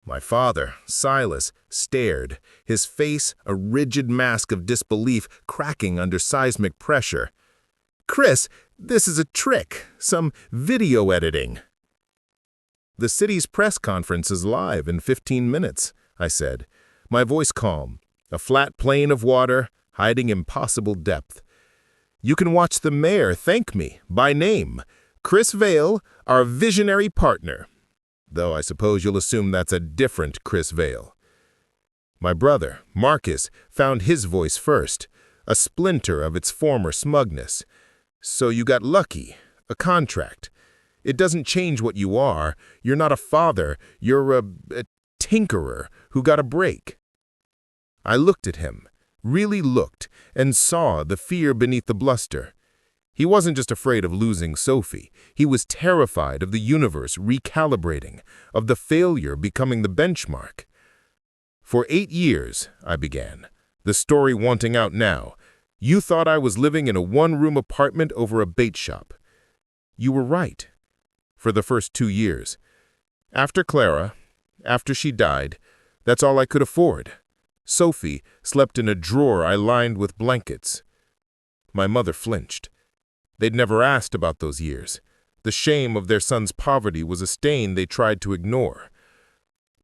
My father, Silas, stared, his face a rigid mask of disbelief cracking under seismic pressure. "Chris, this is a trick, some video editing." "The city's press conference is live in 15 minutes, I said, my voice calm, a flat plane of water hiding impossible depth. "You can watch the mayor thank me, by name, Chris Vale, our visionary partner. Though I suppose you'll assume that's a different Chris Vale." My brother, Marcus, found his voice first, a splinter of its former smugness. "So you got lucky, a contract. It doesn't change what you are. You're not a father, you're a tinkerer who got a break." I looked at him, really looked, and saw the fear beneath the bluster. He wasn't just afraid of losing Sophie. He was terrified of the universe recalibrating, of the failure becoming the benchmark. "For 8 years, I began, the story wanting out now, you thought I was living in a one-room apartment over a bait shop. You were right. For the first 2 years. After Clara, after she died, that's all I could afford. Sophie slept in a drawer I lined with blankets." My mother flinched. They'd never asked about those years. The shame of their son's poverty was a stain they tried to ignore.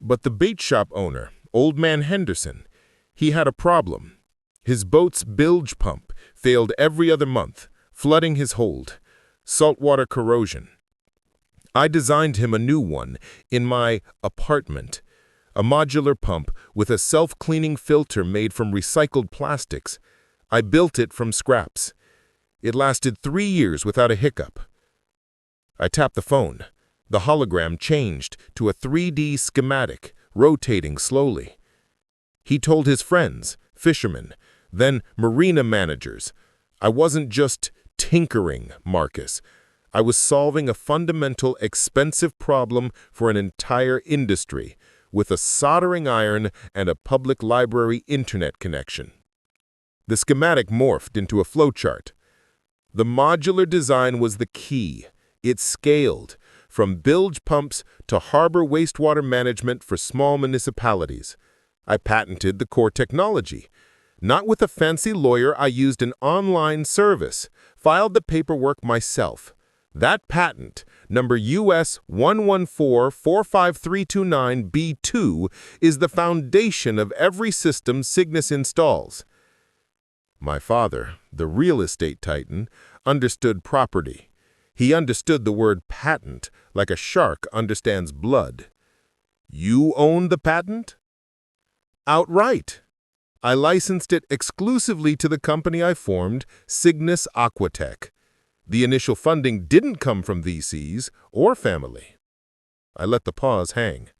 "But the bait shop owner, Old Man Henderson, he had a problem. His boat's bilge pump failed every other month, flooding his hold. Saltwater corrosion. I designed him a new one in my apartment, a modular pump with a self-cleaning filter made from recycled plastics. I built it from scraps. It lasted 3 years without a hiccup." I tapped the phone. The hologram changed to a 3D schematic, rotating slowly. He told his friends, fishermen, then marina managers. I wasn't just tinkering, Marcus. I was solving a fundamental, expensive problem for an entire industry, with a soldering iron and a public library internet connection. The schematic morphed into a flowchart. The modular design was the key. It scaled, from bilge pumps to harbor wastewater management for small municipalities. I patented the core technology. Not with a fancy lawyer, I used an online service, filed the paperwork myself. That patent, number US 114-45329B2, is the foundation of every system Cygnus installs. My father, the real estate titan, understood property. He understood the word patent like a shark understands blood. "You own the patent?" "Outright. I licensed it exclusively to the company I formed, Cygnus Aquatech. The initial funding didn't come from VCs or family." I let the pause hang.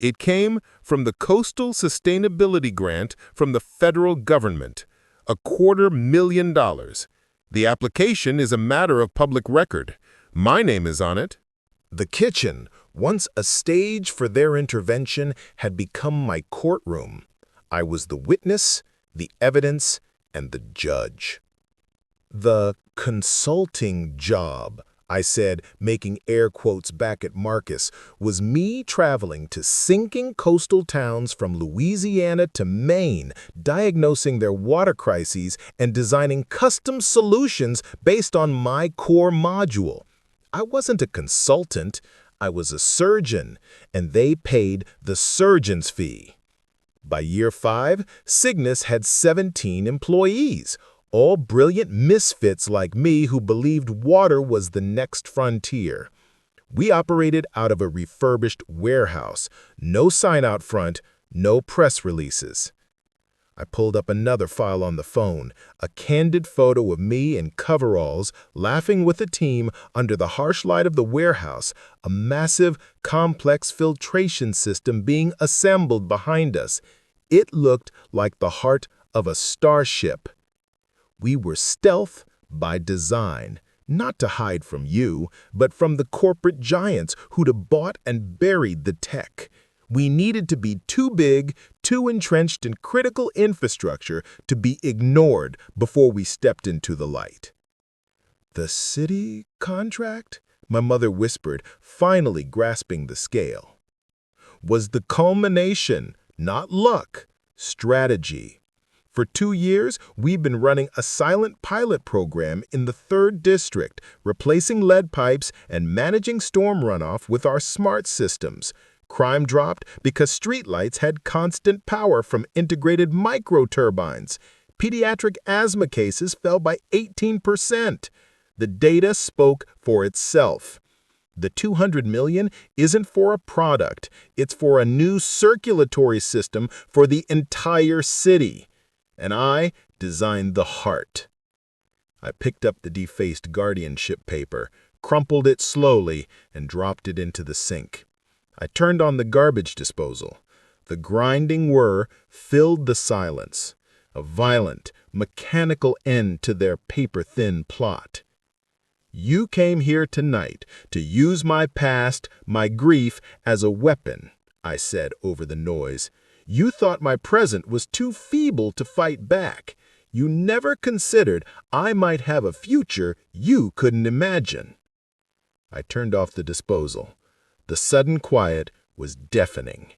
"It came from the Coastal Sustainability Grant from the federal government, $250,000. The application is a matter of public record. My name is on it." The kitchen, once a stage for their intervention, had become my courtroom. I was the witness, the evidence, and the judge. "The consulting job," I said, making air quotes back at Marcus, "was me traveling to sinking coastal towns from Louisiana to Maine, diagnosing their water crises and designing custom solutions based on my core module. I wasn't a consultant, I was a surgeon, and they paid the surgeon's fee." By year 5, Cygnus had 17 employees, all brilliant misfits like me who believed water was the next frontier. We operated out of a refurbished warehouse, no sign out front, no press releases. I pulled up another file on the phone, a candid photo of me in coveralls, laughing with a team under the harsh light of the warehouse, a massive, complex filtration system being assembled behind us. It looked like the heart of a starship. We were stealth by design, not to hide from you, but from the corporate giants who'd have bought and buried the tech. We needed to be too big, too entrenched in critical infrastructure to be ignored before we stepped into the light. "The city contract?" my mother whispered, finally grasping the scale. was the culmination, not luck, strategy. For 2 years, we've been running a silent pilot program in the 3rd District, replacing lead pipes and managing storm runoff with our smart systems. Crime dropped because streetlights had constant power from integrated microturbines. Pediatric asthma cases fell by 18%. The data spoke for itself. The $200 million isn't for a product. It's for a new circulatory system for the entire city. And I designed the heart. I picked up the defaced guardianship paper, crumpled it slowly, and dropped it into the sink. I turned on the garbage disposal. The grinding whir filled the silence, a violent, mechanical end to their paper-thin plot. You came here tonight to use my past, my grief, as a weapon, I said over the noise. You thought my present was too feeble to fight back. You never considered I might have a future you couldn't imagine. I turned off the disposal. The sudden quiet was deafening.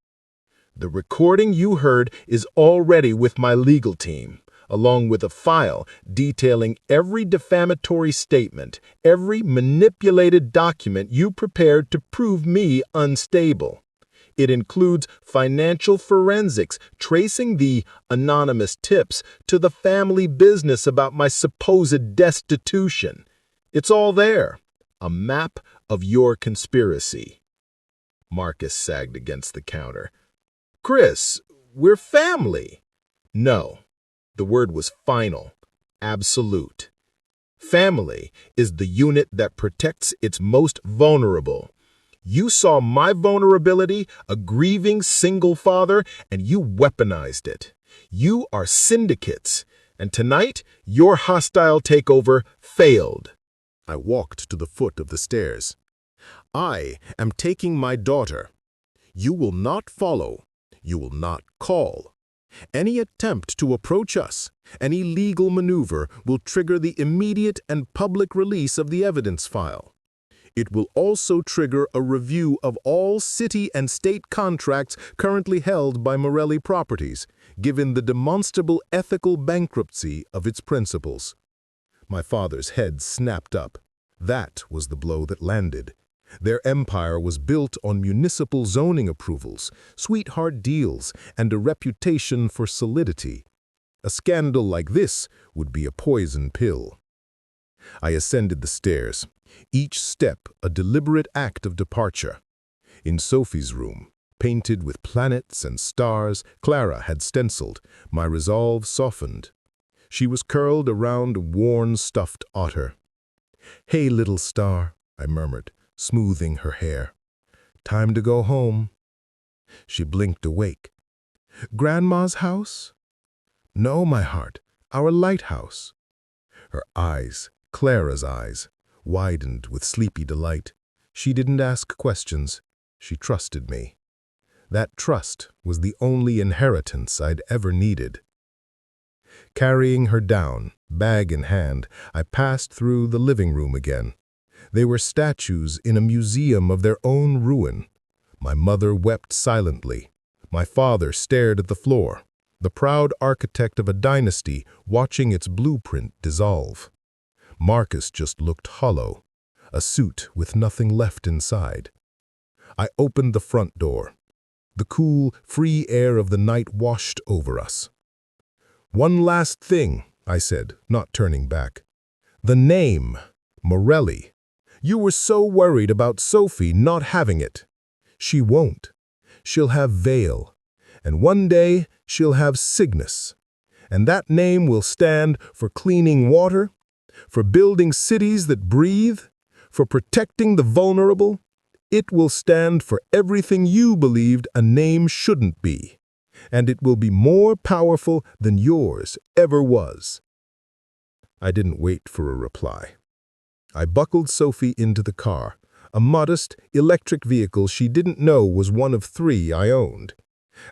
The recording you heard is already with my legal team, along with a file detailing every defamatory statement, every manipulated document you prepared to prove me unstable. It includes financial forensics, tracing the anonymous tips to the family business about my supposed destitution. It's all there, a map of your conspiracy. Marcus sagged against the counter. Chris, we're family. No, the word was final, absolute. Family is the unit that protects its most vulnerable. You saw my vulnerability, a grieving single father, and you weaponized it. You are syndicates, and tonight your hostile takeover failed. I walked to the foot of the stairs. I am taking my daughter. You will not follow. You will not call. Any attempt to approach us, any legal maneuver will trigger the immediate and public release of the evidence file. It will also trigger a review of all city and state contracts currently held by Morelli Properties, given the demonstrable ethical bankruptcy of its principals. My father's head snapped up. That was the blow that landed. Their empire was built on municipal zoning approvals, sweetheart deals, and a reputation for solidity. A scandal like this would be a poison pill. I ascended the stairs, each step a deliberate act of departure. In Sophie's room, painted with planets and stars Clara had stenciled, my resolve softened. She was curled around a worn stuffed otter. "Hey, little star," I murmured, smoothing her hair. "Time to go home." She blinked awake. "Grandma's house?" "No, my heart, our lighthouse." Her eyes, Clara's eyes, widened with sleepy delight. She didn't ask questions. She trusted me. That trust was the only inheritance I'd ever needed. Carrying her down, bag in hand, I passed through the living room again. They were statues in a museum of their own ruin. My mother wept silently. My father stared at the floor, the proud architect of a dynasty watching its blueprint dissolve. Marcus just looked hollow, a suit with nothing left inside. I opened the front door. The cool, free air of the night washed over us. "One last thing," I said, not turning back. "The name, Morelli. You were so worried about Sophie not having it. She won't. She'll have Vale. And one day she'll have Cygnus. And that name will stand for cleaning water, for building cities that breathe, for protecting the vulnerable. It will stand for everything you believed a name shouldn't be. And it will be more powerful than yours ever was." I didn't wait for a reply. I buckled Sophie into the car, a modest, electric vehicle she didn't know was one of 3 I owned.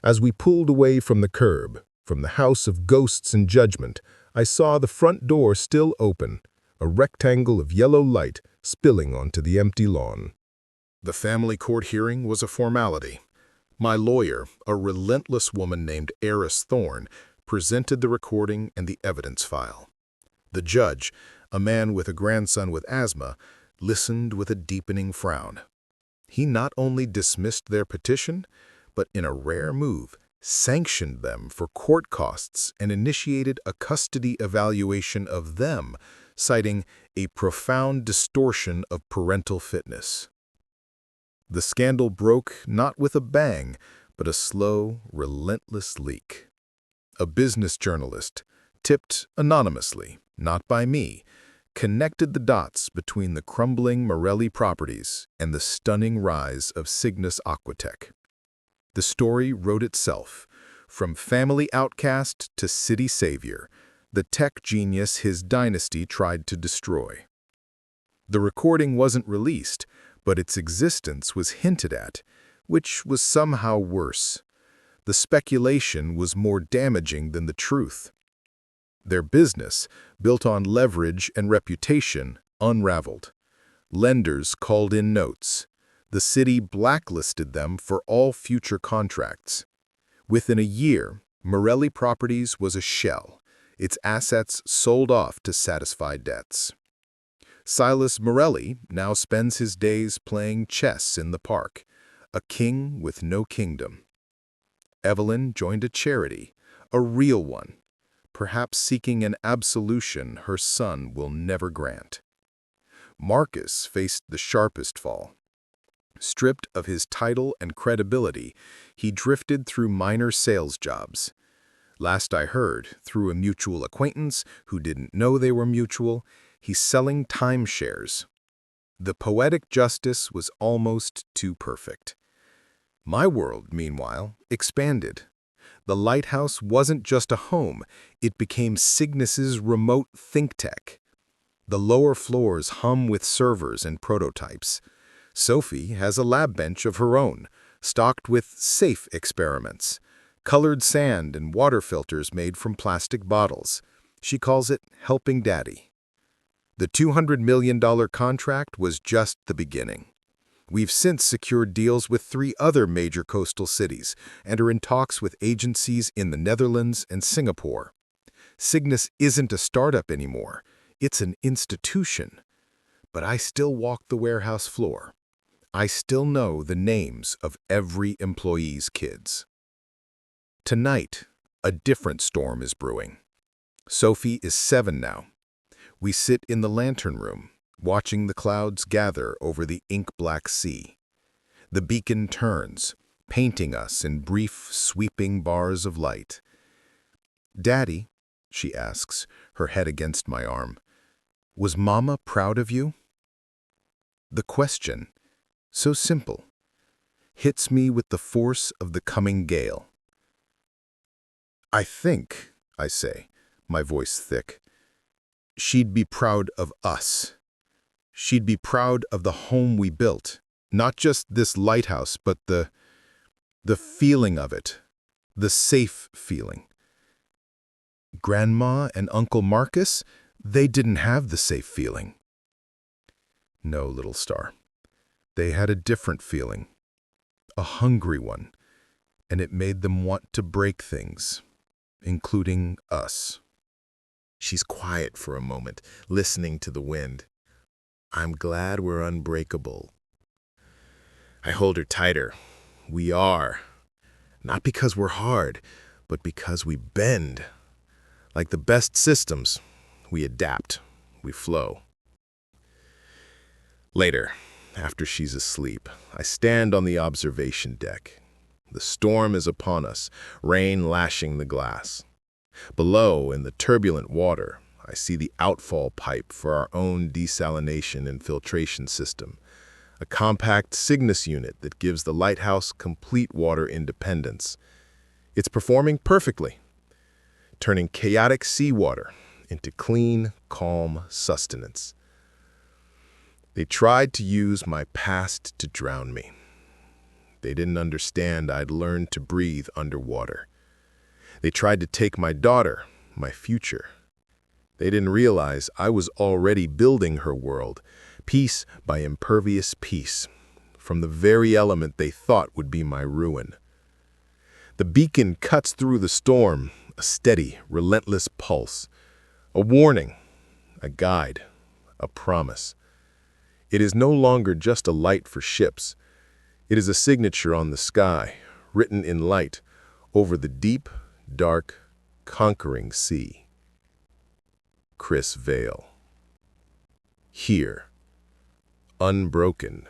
As we pulled away from the curb, from the house of ghosts and judgment, I saw the front door still open, a rectangle of yellow light spilling onto the empty lawn. The family court hearing was a formality. My lawyer, a relentless woman named Eris Thorne, presented the recording and the evidence file. The judge, a man with a grandson with asthma, listened with a deepening frown. He not only dismissed their petition, but in a rare move, sanctioned them for court costs and initiated a custody evaluation of them, citing a profound distortion of parental fitness. The scandal broke not with a bang, but a slow, relentless leak. A business journalist, tipped anonymously, not by me, connected the dots between the crumbling Morelli properties and the stunning rise of Cygnus Aquatech. The story wrote itself. From family outcast to city savior, the tech genius his dynasty tried to destroy. The recording wasn't released, but its existence was hinted at, which was somehow worse. The speculation was more damaging than the truth. Their business, built on leverage and reputation, unraveled. Lenders called in notes. The city blacklisted them for all future contracts. Within a year, Morelli Properties was a shell, its assets sold off to satisfy debts. Silas Morelli now spends his days playing chess in the park, a king with no kingdom. Evelyn joined a charity, a real one, perhaps seeking an absolution her son will never grant. Marcus faced the sharpest fall. Stripped of his title and credibility, he drifted through minor sales jobs. Last I heard, through a mutual acquaintance who didn't know they were mutual, he's selling timeshares. The poetic justice was almost too perfect. My world, meanwhile, expanded. The lighthouse wasn't just a home, it became Cygnus's remote think tech. The lower floors hum with servers and prototypes. Sophie has a lab bench of her own, stocked with safe experiments, colored sand and water filters made from plastic bottles. She calls it Helping Daddy. The $200 million contract was just the beginning. We've since secured deals with 3 other major coastal cities and are in talks with agencies in the Netherlands and Singapore. Cygnus isn't a startup anymore. It's an institution. But I still walk the warehouse floor. I still know the names of every employee's kids. Tonight, a different storm is brewing. Sophie is 7 now. We sit in the lantern room, watching the clouds gather over the ink-black sea. The beacon turns, painting us in brief, sweeping bars of light. "Daddy," she asks, her head against my arm, "was Mama proud of you?" The question, so simple, hits me with the force of the coming gale. "I think," I say, my voice thick, "she'd be proud of us. She'd be proud of the home we built, not just this lighthouse, but the feeling of it, the safe feeling. Grandma and Uncle Marcus, they didn't have the safe feeling." No, little star. They had a different feeling, a hungry one, and it made them want to break things, including us. She's quiet for a moment, listening to the wind. "I'm glad we're unbreakable." I hold her tighter. We are. Not because we're hard, but because we bend. Like the best systems, we adapt, we flow. Later, after she's asleep, I stand on the observation deck. The storm is upon us, rain lashing the glass. Below, in the turbulent water, I see the outfall pipe for our own desalination and filtration system, a compact Cygnus unit that gives the lighthouse complete water independence. It's performing perfectly, turning chaotic seawater into clean, calm sustenance. They tried to use my past to drown me. They didn't understand I'd learned to breathe underwater. They tried to take my daughter, my future. They didn't realize I was already building her world, piece by impervious piece, from the very element they thought would be my ruin. The beacon cuts through the storm, a steady, relentless pulse. A warning, a guide, a promise. It is no longer just a light for ships. It is a signature on the sky, written in light, over the deep, dark, conquering sea. Chris Vale. Here, unbroken.